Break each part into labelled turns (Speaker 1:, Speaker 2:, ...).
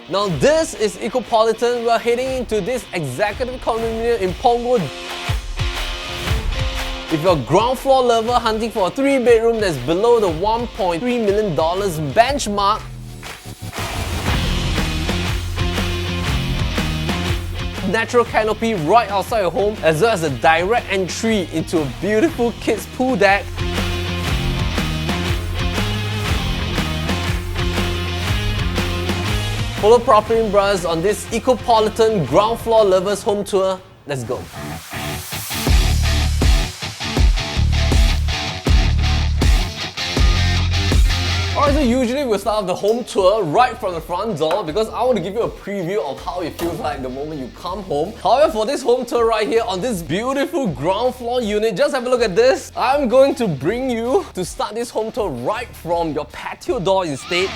Speaker 1: Now this is Ecopolitan. We're heading into this executive condominium in Punggol. If you're a ground floor lover hunting for a 3-bedroom that's below the $1.3 million benchmark, natural canopy right outside your home, as well as a direct entry into a beautiful kids pool deck. Follow Propertylimbrothers on this Ecopolitan ground floor lovers home tour. Let's go. Alright, so usually we'll start off the home tour right from the front door because I want to give you a preview of how it feels like the moment you come home. However, for this home tour right here on this beautiful ground floor unit, just have a look at this. I'm going to bring you to start this home tour right from your patio door instead.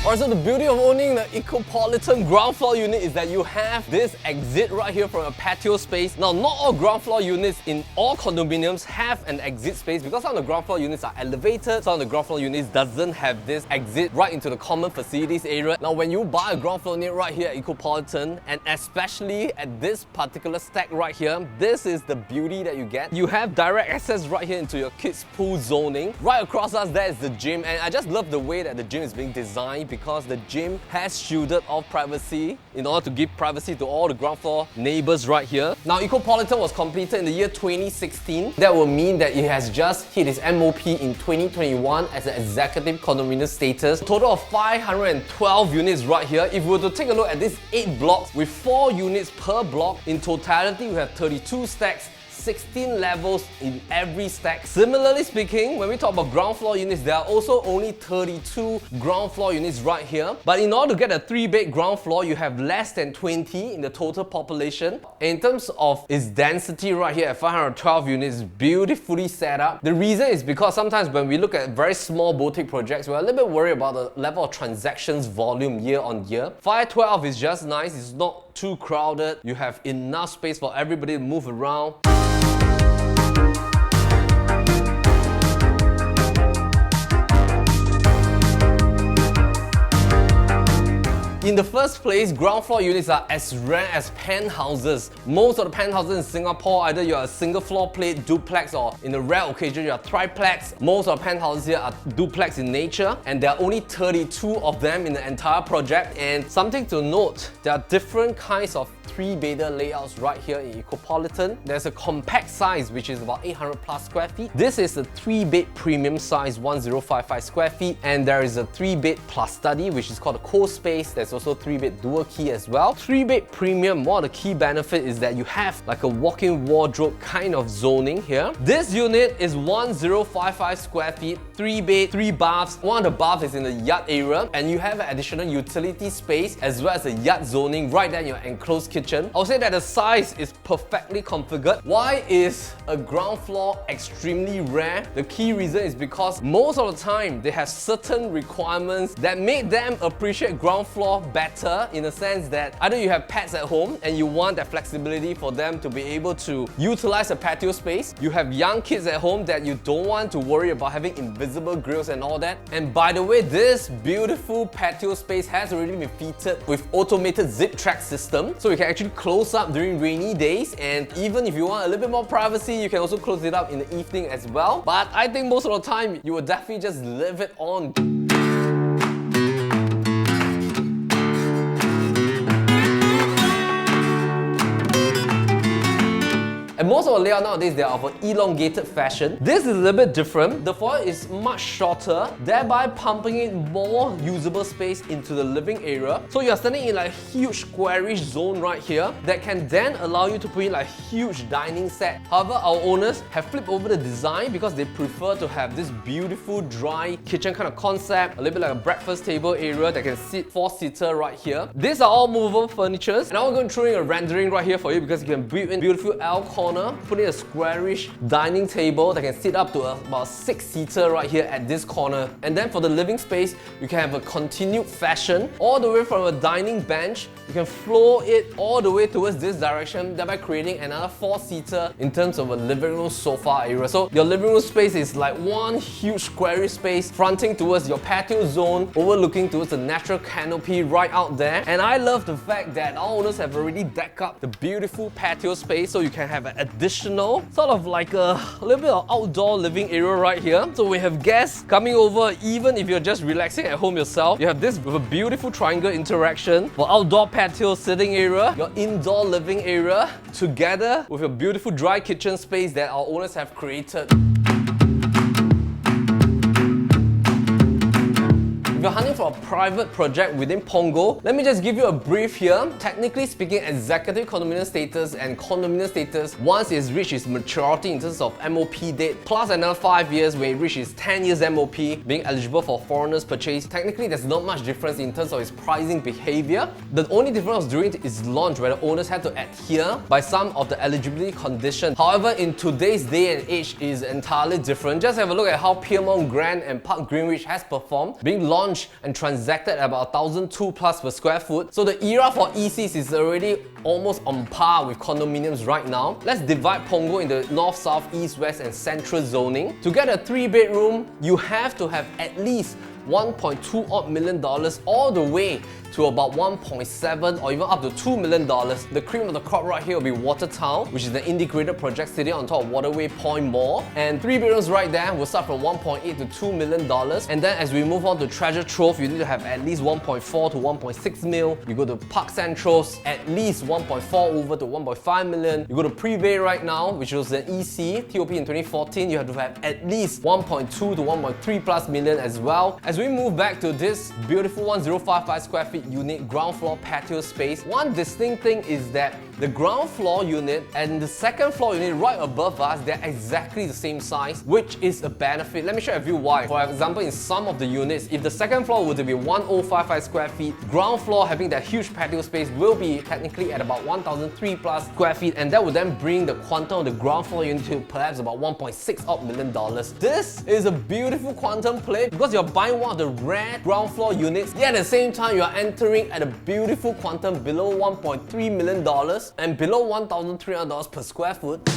Speaker 1: Alright, so the beauty of owning the Ecopolitan ground floor unit is that you have this exit right here from a patio space. Now, not all ground floor units in all condominiums have an exit space because some of the ground floor units are elevated, some of the ground floor units doesn't have this exit right into the common facilities area. Now, when you buy a ground floor unit right here at Ecopolitan, and especially at this particular stack right here, this is the beauty that you get. You have direct access right here into your kids pool zoning. Right across us, there is the gym, and I just love the way that the gym is being designed because the gym has shielded off privacy in order to give privacy to all the ground floor neighbors right here. Now, Ecopolitan was completed in the year 2016. That will mean that it has just hit its MOP in 2021 as an executive condominium status. A total of 512 units right here. If we were to take a look at these 8 blocks with 4 units per block, in totality we have 32 stacks, 16 levels in every stack. Similarly speaking, when we talk about ground floor units, there are also only 32 ground floor units right here. But in order to get a 3-bed ground floor, you have less than 20 in the total population. In terms of its density right here at 512 units, beautifully set up. The reason is because sometimes when we look at very small boutique projects, we're a little bit worried about the level of transactions volume year on year. 512 is just nice, it's not too crowded. You have enough space for everybody to move around. In the first place, ground floor units are as rare as penthouses. Most of the penthouses in Singapore, either you're a single floor plate, duplex, or in a rare occasion, you're a triplex. Most of the penthouses here are duplex in nature, and there are only 32 of them in the entire project. And something to note, there are different kinds of 3-bedder layouts right here in Ecopolitan. There's a compact size, which is about 800 plus square feet. This is a 3-bed premium size, 1055 square feet. And there is a 3-bed plus study, which is called a co-space. There's also 3-bed dual key as well. 3-bed premium, one of the key benefits is that you have like a walk-in wardrobe kind of zoning here. This unit is 1055 square feet, 3-bed, 3 baths. One of the baths is in the yard area, and you have an additional utility space as well as a yard zoning right there in your enclosed kitchen. I would say that the size is perfectly configured. Why is a ground floor extremely rare? The key reason is because most of the time they have certain requirements that make them appreciate ground floor better, in a sense that either you have pets at home and you want that flexibility for them to be able to utilize a patio space. You have young kids at home that you don't want to worry about having invisible grills and all that. And by the way, this beautiful patio space has already been fitted with automated Ziptrak system, so you can actually close up during rainy days, and even if you want a little bit more privacy, you can also close it up in the evening as well. But I think most of the time you will definitely just leave it on. And most of the layout nowadays, they are of an elongated fashion. This is a little bit different. The foyer is much shorter, thereby pumping in more usable space into the living area. So you're standing in like a huge squarish zone right here that can then allow you to put in like a huge dining set. However, our owners have flipped over the design because they prefer to have this beautiful dry kitchen kind of concept, a little bit like a breakfast table area that can sit 4-seater right here. These are all movable furnitures, and I'm going to throw in a rendering right here for you because you can build in beautiful L-corner corner, put in a squarish dining table that can sit up to about 6-seater right here at this corner. And then for the living space, you can have a continued fashion all the way from a dining bench. You can flow it all the way towards this direction, thereby creating another 4-seater in terms of a living room sofa area. So your living room space is like one huge squarish space fronting towards your patio zone, overlooking towards the natural canopy right out there. And I love the fact that our owners have already decked up the beautiful patio space, so you can have an additional sort of like a little bit of outdoor living area right here. So we have guests coming over, even if you're just relaxing at home yourself. You have this with a beautiful triangle interaction for outdoor patio sitting area, your indoor living area, together with a beautiful dry kitchen space that our owners have created. If you're hunting for a private project within Punggol, let me just give you a brief here. Technically speaking, executive condominium status and condominium status, once it's reached its maturity in terms of MOP date, plus another 5 years when it reaches 10 years MOP, being eligible for foreigners purchase, technically there's not much difference in terms of its pricing behavior. The only difference was during its launch where the owners had to adhere by some of the eligibility conditions. However, in today's day and age is entirely different. Just have a look at how Piermont Grand and Park Greenwich has performed, being launched and transacted at about 1,002 plus per square foot. So the era for ECs is already almost on par with condominiums right now. Let's divide Punggol into north, south, east, west and central zoning. To get a 3-bedroom, you have to have at least $1.2 odd million all the way to about 1.7 or even up to $2 million. The cream of the crop right here will be Watertown, which is the integrated project sitting on top of Waterway Point Mall. And 3 bedrooms right there will start from 1.8 to $2 million. And then as we move on to Treasure Trove, you need to have at least 1.4 to 1.6 mil. You go to Park Centrals, at least 1.4 over to 1.5 million. You go to Pre-Bay right now, which was an EC, TOP in 2014, you have to have at least 1.2 to 1.3 plus million as well. As we move back to this beautiful 1055 square feet unit ground floor patio space, one distinct thing is that the ground floor unit and the second floor unit right above us, they're exactly the same size, which is a benefit. Let me share with you why. For example, in some of the units, if the second floor were to be 1055 square feet, ground floor having that huge patio space will be technically at about 1,003 plus square feet, and that would then bring the quantum of the ground floor unit to perhaps about 1.6 odd million dollars. This is a beautiful quantum play because you're buying one of the rare ground floor units, yet at the same time you are entering at a beautiful quantum below $1.3 million and below $1,300 per square foot.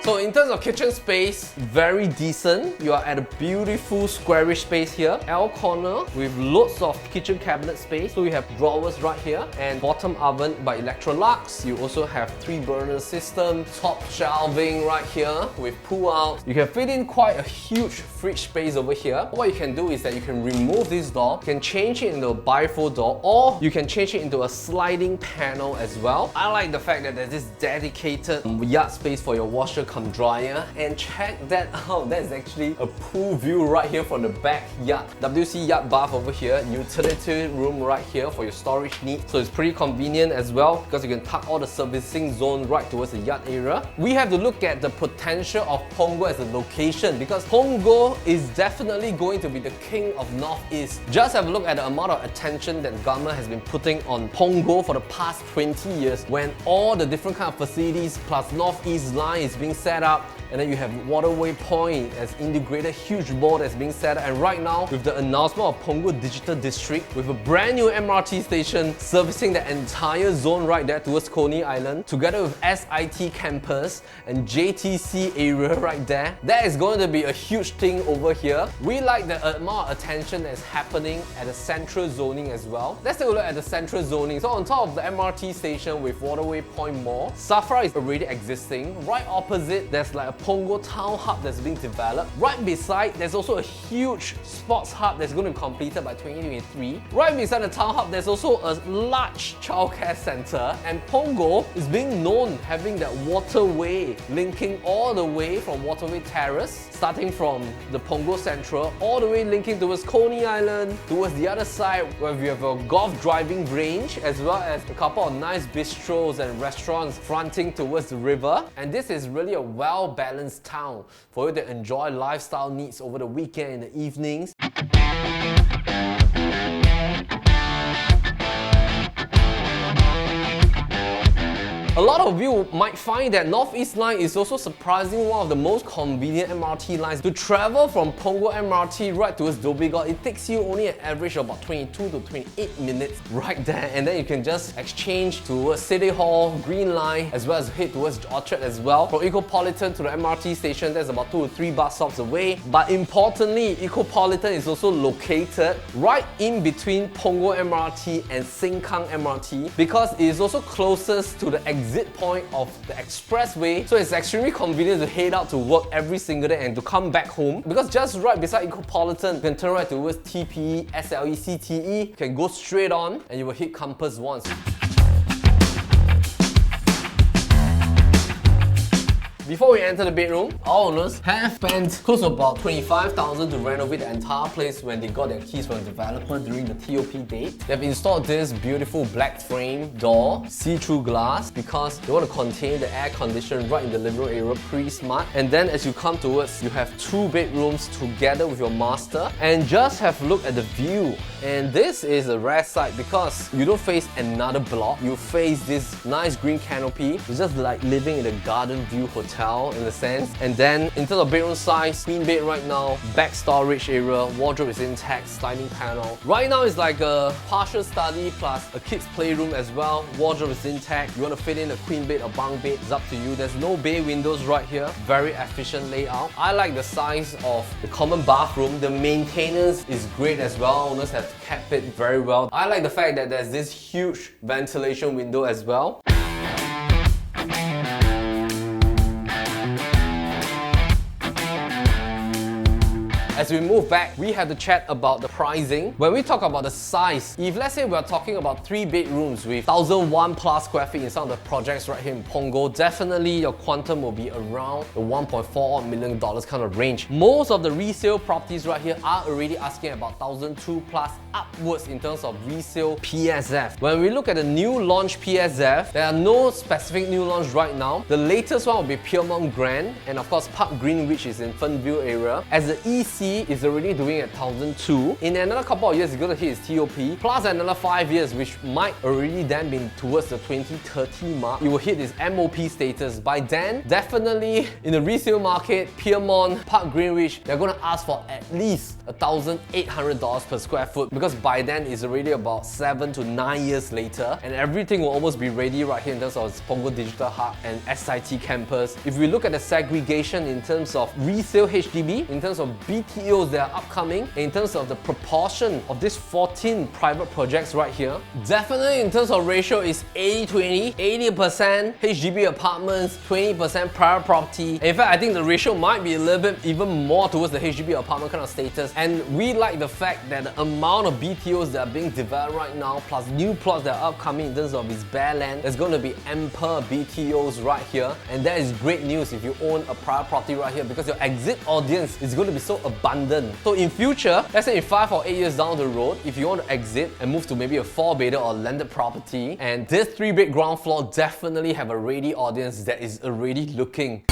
Speaker 1: So in terms of kitchen space, very decent. You are at a beautiful squarish space here. L corner with loads of kitchen cabinet space. So you have drawers right here and bottom oven by Electrolux. You also have 3-burner system, top shelving right here with pull out. You can fit in quite a huge fridge space over here. What you can do is that you can remove this door, you can change it into a bifold door, or you can change it into a sliding panel as well. I like the fact that there's this dedicated yard space for your washer come dryer, and check that out, that is actually a pool view right here from the backyard. WC yard bath over here, utility room right here for your storage needs, so it's pretty convenient as well because you can tuck all the servicing zone right towards the yard area. We have to look at the potential of Punggol as a location because Punggol is definitely going to be the king of Northeast. Just have a look at the amount of attention that the government has been putting on Punggol for the past 20 years when all the different kind of facilities plus Northeast line is being set up, and then you have Waterway Point as integrated huge mall that's being set up, and right now with the announcement of Punggol Digital District with a brand new MRT station servicing the entire zone right there towards Coney Island, together with SIT campus and JTC area right there, that is going to be a huge thing over here. We like the amount of attention that's happening at the central zoning as well. Let's take a look at the central zoning. So on top of the MRT station with Waterway Point Mall, SAFRA is already existing. Right opposite, there's like a Punggol Town Hub that's being developed. Right beside, there's also a huge sports hub that's going to be completed by 2023. Right beside the Town Hub, there's also a large childcare center, and Punggol is being known having that waterway linking all the way from Waterway Terrace, starting from the Punggol Central, all the way linking towards Coney Island, towards the other side where we have a golf driving range, as well as a couple of nice bistros and restaurants fronting towards the river. And this is really a well-balanced town for you to enjoy lifestyle needs over the weekend in the evenings. A lot of you might find that Northeast Line is also surprisingly one of the most convenient MRT lines. To travel from Punggol MRT right towards Dhoby Ghaut, it takes you only an average of about 22 to 28 minutes right there, and then you can just exchange towards City Hall, Green Line, as well as head towards Orchard as well. From Ecopolitan to the MRT station, that's about 2 to 3 bus stops away. But importantly, Ecopolitan is also located right in between Punggol MRT and Sengkang MRT because it is also closest to the exit point of the expressway, so it's extremely convenient to head out to work every single day and to come back home, because just right beside Ecopolitan, you can turn right towards TPE, SLE, CTE, you can go straight on and you will hit Compass once. Before we enter the bedroom, our owners have spent close to about $25,000 to renovate the entire place when they got their keys from the developer during the TOP date. They've installed this beautiful black frame door, see-through glass, because they want to contain the air condition right in the living room area, pretty smart. And then as you come towards, you have 2 bedrooms together with your master. And just have a look at the view. And this is a rare sight because you don't face another block, you face this nice green canopy. It's just like living in a garden view hotel in a sense. And then in terms of bedroom size, queen bed right now, back storage area, wardrobe is intact, sliding panel. Right now it's like a partial study plus a kids playroom as well. Wardrobe is intact. You want to fit in a queen bed or bunk bed, it's up to you. There's no bay windows right here. Very efficient layout. I like the size of the common bathroom. The maintenance is great as well. Owners have kept it very well. I like the fact that there's this huge ventilation window as well. As we move back, we have to chat about the pricing. When we talk about the size, if let's say we're talking about 3 bedrooms with 1,001 plus square feet in some of the projects right here in Punggol, definitely your quantum will be around the $1.4 million kind of range. Most of the resale properties right here are already asking about 1,002 plus upwards in terms of resale PSF. When we look at the new launch PSF, there are no specific new launch right now. The latest one will be Piermont Grand, and of course Park Green, which is in Fernville area. As the EC is already doing at 1,002. In another couple of years, it's going to hit its TOP, plus another 5 years, which might already then be towards the 2030 mark. It will hit its MOP status. By then, definitely in the resale market, Piermont, Park Greenwich, they're going to ask for at least $1,800 per square foot, because by then it's already about 7 to 9 years later, and everything will almost be ready right here in terms of its Punggol Digital Hub and SIT campus. If we look at the segregation in terms of resale HDB, in terms of BTOs that are upcoming, in terms of the proportion of these 14 private projects right here, definitely in terms of ratio is 80-20, 80% HDB apartments, 20% private property. In fact, I think the ratio might be a little bit even more towards the HDB apartment kind of status. And we like the fact that the amount of BTOs that are being developed right now, plus new plots that are upcoming in terms of its bare land, there's going to be ample BTOs right here. And that is great news if you own a private property right here, because your exit audience is going to be so abundant. So in future, let's say in 5 or 8 years down the road, if you want to exit and move to maybe a 4-bedder or landed property, and this 3-bed ground floor definitely have a ready audience that is already looking.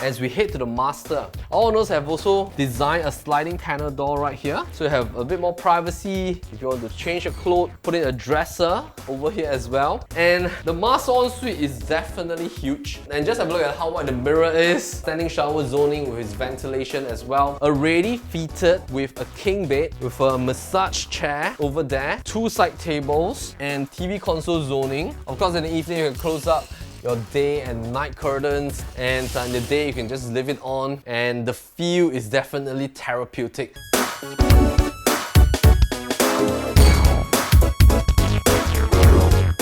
Speaker 1: As we head to the master, our owners have also designed a sliding panel door right here, so you have a bit more privacy. If you want to change your clothes, put in a dresser over here as well. And the master ensuite is definitely huge. And just have a look at how wide the mirror is. Standing shower zoning with its ventilation as well. Already fitted with a king bed with a massage chair over there, 2 side tables, and TV console zoning. Of course, in the evening you can close up your day and night curtains, and in the day you can just leave it on, and the feel is definitely therapeutic.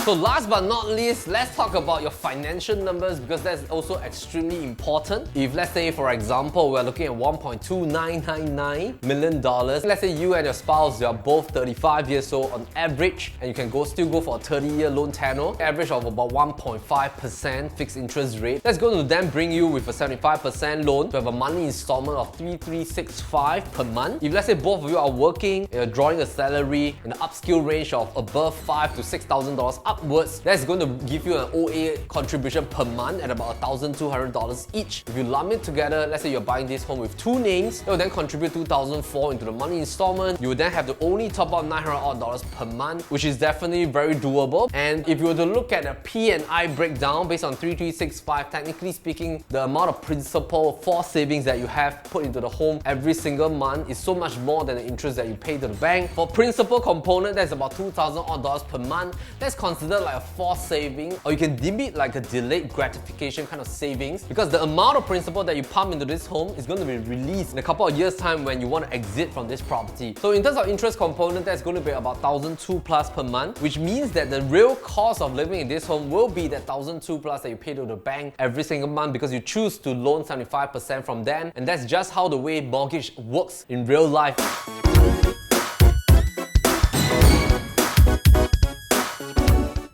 Speaker 1: So last but not least, let's talk about your financial numbers, because that's also extremely important. If let's say, for example, we're looking at $1.2999 million. Let's say you and your spouse, you're both 35 years old on average, and you can still go for a 30-year loan tenor, average of about 1.5% fixed interest rate. That's going to then bring you with a 75% loan to have a monthly installment of $3,365 per month. If let's say both of you are working, you're drawing a salary in the upskill range of above $5,000 to $6,000 up upwards, that's going to give you an OA contribution per month at about $1,200 each. If you lump it together, let's say you're buying this home with two names, it will then contribute $2,400 into the monthly installment. You will then have to only top up $900 per month, which is definitely very doable. And if you were to look at a P&I breakdown based on 3365, technically speaking, the amount of principal for savings that you have put into the home every single month is so much more than the interest that you pay to the bank. For principal component, that's about $2,000 per month. That's considered like a forced saving, or you can deem it like a delayed gratification kind of savings, because the amount of principal that you pump into this home is going to be released in a couple of years time when you want to exit from this property. So in terms of interest component, that's going to be about $1,200 plus per month, which means that the real cost of living in this home will be that $1,200 plus that you pay to the bank every single month, because you choose to loan 75% from them, and that's just how the way mortgage works in real life.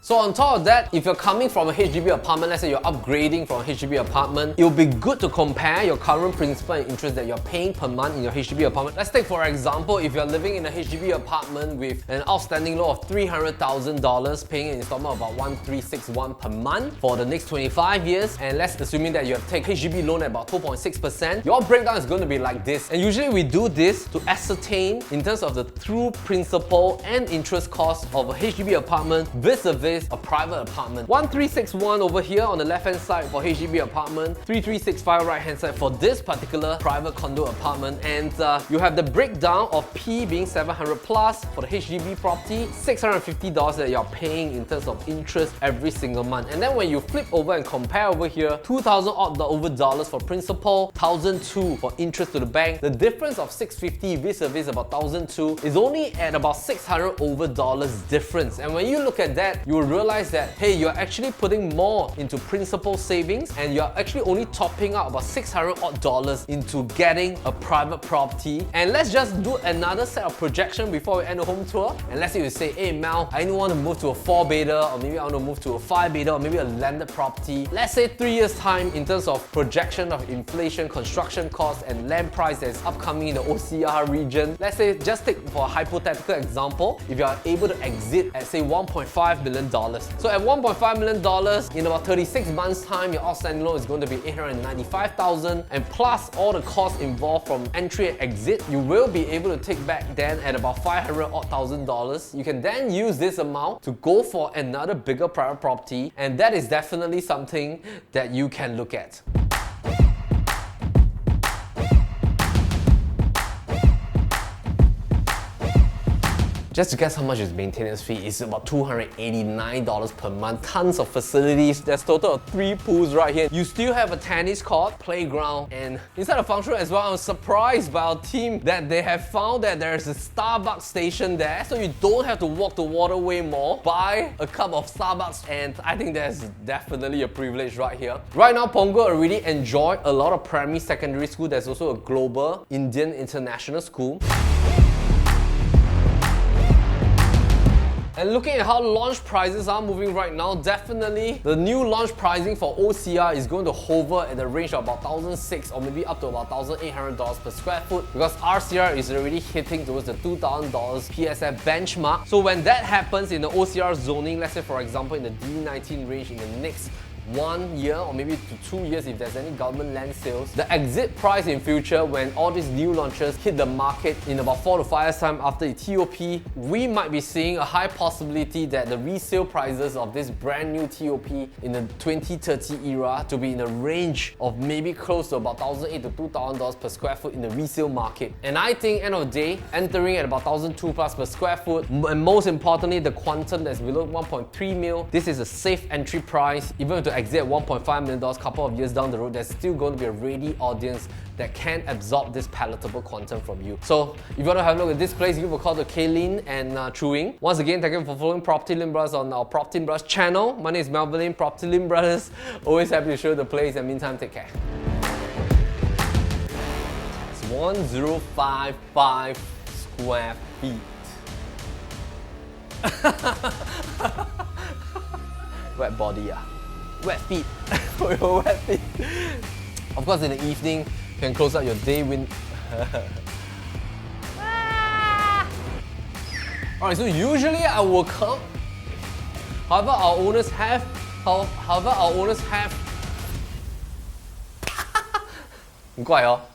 Speaker 1: So on top of that, if you're coming from a HDB apartment, let's say you're upgrading from a HDB apartment, it will be good to compare your current principal and interest that you're paying per month in your HDB apartment. Let's take for example, if you're living in a HDB apartment with an outstanding loan of $300,000, paying an installment of about $1,361 per month for the next 25 years, and let's assuming that you have taken HDB loan at about 2.6%, your breakdown is going to be like this. And usually we do this to ascertain in terms of the true principal and interest cost of a HDB apartment vis-a-vis a private apartment. 1,361 over here on the left hand side for HDB apartment, 3,365 right hand side for this particular private condo apartment, and you have the breakdown of P being 700 plus for the HDB property, $650 that you're paying in terms of interest every single month. And then when you flip over and compare over here, $2,000 for principal, $1,200 for interest to the bank, the difference of $650 vis-a-vis about $1,200 is only at about $600 difference. And when you look at that, you will realize that, hey, you're actually putting more into principal savings, and you're actually only topping up about $600 into getting a private property. And let's just do another set of projection before we end the home tour. And let's say you say, hey Mel, I want to move to a 4-bedder, or maybe I want to move to a 5-bedder, or maybe a landed property. Let's say 3 years time in terms of projection of inflation, construction costs, and land price that is upcoming in the OCR region. Let's say, just take for a hypothetical example, if you are able to exit at say $1.5 million. So at $1.5 million, in about 36 months time, your outstanding loan is going to be $895,000, and plus all the costs involved from entry and exit, you will be able to take back then at about $500,000. You can then use this amount to go for another bigger private property, and that is definitely something that you can look at. Just to guess how much is maintenance fee, it's about $289 per month. Tons of facilities. There's a total of 3 pools right here. You still have a tennis court, playground, and inside the function room as well, I was surprised by our team that they have found that there's a Starbucks station there, so you don't have to walk the Waterway Mall, buy a cup of Starbucks, and I think that's definitely a privilege right here. Right now, Punggol already enjoy a lot of primary, secondary school. There's also a global Indian international school. And looking at how launch prices are moving right now, definitely the new launch pricing for OCR is going to hover at the range of about $1,600 or maybe up to about $1,800 per square foot, because RCR is already hitting towards the $2,000 PSF benchmark. So when that happens in the OCR zoning, let's say for example in the D19 range in the next 1 year or maybe to 2 years if there's any government land sales, the exit price in future when all these new launches hit the market in about 4 to 5 years time after the TOP, we might be seeing a high possibility that the resale prices of this brand new TOP in the 2030 era to be in the range of maybe close to about $1,800 to $2,000 per square foot in the resale market. And I think end of the day, entering at about $1,200 plus per square foot, and most importantly the quantum that's below 1.3 mil, this is a safe entry price. Even if to exit at $1.5 million a couple of years down the road, there's still going to be a ready audience that can absorb this palatable quantum from you. So if you want to have a look at this place, give a call to Kaylin and Chewing. Once again, thank you for following Propertylimbrothers on our Propertylimbrothers channel. My name is Melvin Lim, Propertylimbrothers. Always happy to show the place, and meantime, take care. It's 1055 square feet. Wet body, wet feet. Wet feet. Of course, in the evening, you can close up your day window. Alright, so usually I will come However, our owners have很怪哦。